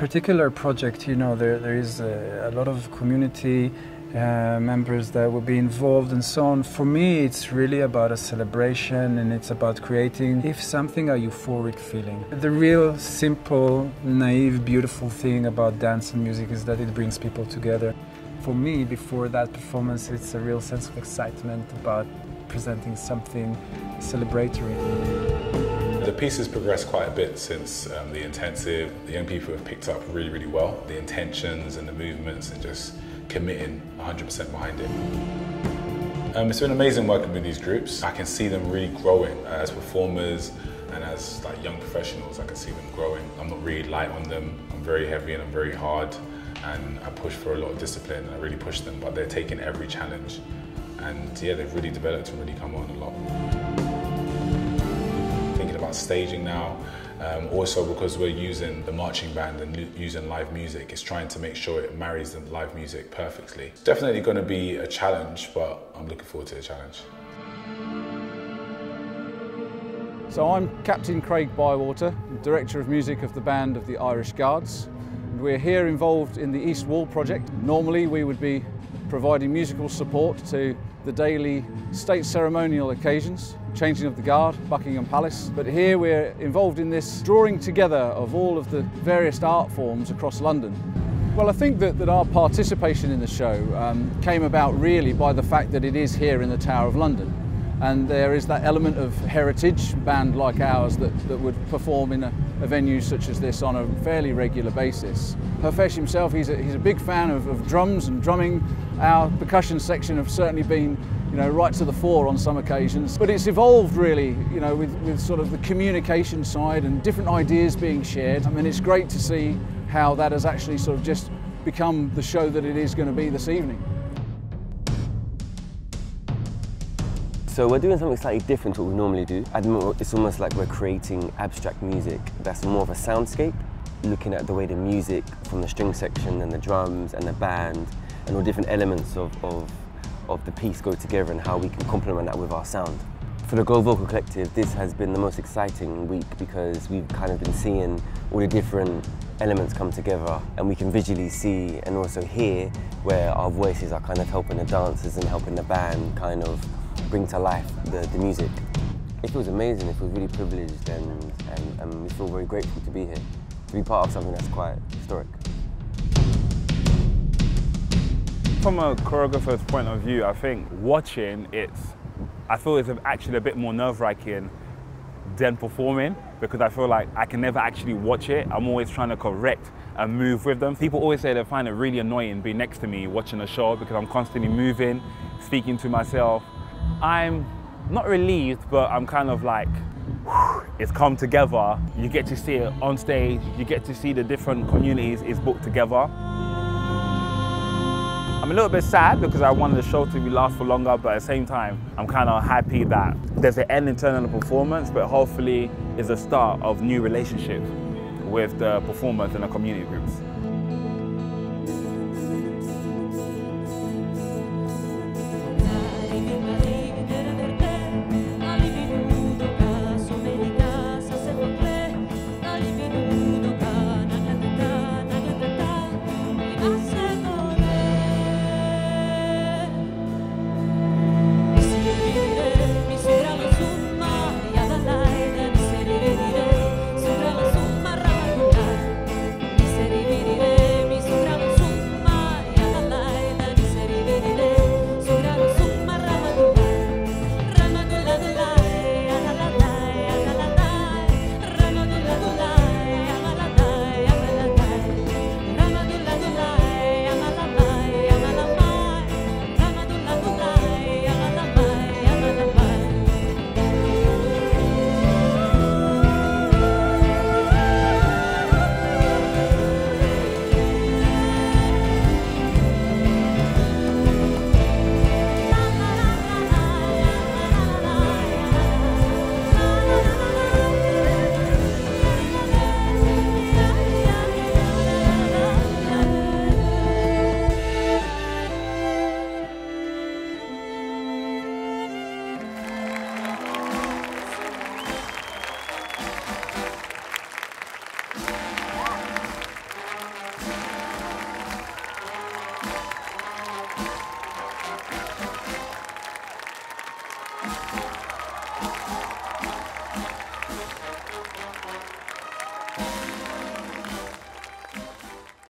particular project, you know, there is a lot of community members that will be involved and so on. For me, it's really about a celebration, and it's about creating, if something, a euphoric feeling. The real simple, naive, beautiful thing about dance and music is that it brings people together. For me, before that performance, it's a real sense of excitement about presenting something celebratory. The piece has progressed quite a bit since the intensive. The young people have picked up really, really well. The intentions and the movements and just committing 100% behind it. It's been amazing working with these groups. I can see them really growing as performers and as like young professionals. I can see them growing. I'm not really light on them. I'm very heavy and I'm very hard, and I push for a lot of discipline and I really push them, but they're taking every challenge. And yeah, they've really developed and really come on a lot. Thinking about staging now, also because we're using the marching band and using live music, it's trying to make sure it marries the live music perfectly. It's definitely going to be a challenge, but I'm looking forward to the challenge. So I'm Captain Craig Bywater, Director of Music of the Band of the Irish Guards. We're here involved in the East Wall project. Normally we would be providing musical support to the daily state ceremonial occasions, changing of the guard, Buckingham Palace. But here we're involved in this drawing together of all of the various art forms across London. Well, I think that our participation in the show came about really by the fact that it is here in the Tower of London. And there is that element of heritage, a band like ours that would perform in a venue such as this on a fairly regular basis. Hofesh himself, he's a big fan of drums and drumming. Our percussion section have certainly been, you know, right to the fore on some occasions. But it's evolved really, you know, with sort of the communication side and different ideas being shared. I mean, it's great to see how that has actually sort of just become the show that it is going to be this evening. So we're doing something slightly different to what we normally do. At the moment, it's almost like we're creating abstract music that's more of a soundscape, looking at the way the music from the string section and the drums and the band and all different elements of the piece go together and how we can complement that with our sound. For the Go Vocal Collective, this has been the most exciting week because we've kind of been seeing all the different elements come together, and we can visually see and also hear where our voices are kind of helping the dancers and helping the band kind of bring to life the music. It feels amazing, it feels really privileged, and we feel very grateful to be here, to be part of something that's quite historic. From a choreographer's point of view, I think watching I feel it's actually a bit more nerve-wracking than performing, because I feel like I can never actually watch it. I'm always trying to correct and move with them. People always say they find it really annoying being next to me watching a show because I'm constantly moving, speaking to myself. I'm not relieved, but I'm kind of like, it's come together. You get to see it on stage, you get to see the different communities it's put together. I'm a little bit sad because I wanted the show to last for longer, but at the same time, I'm kind of happy that there's an end in terms of the performance, but hopefully it's the start of new relationships with the performers and the community groups. I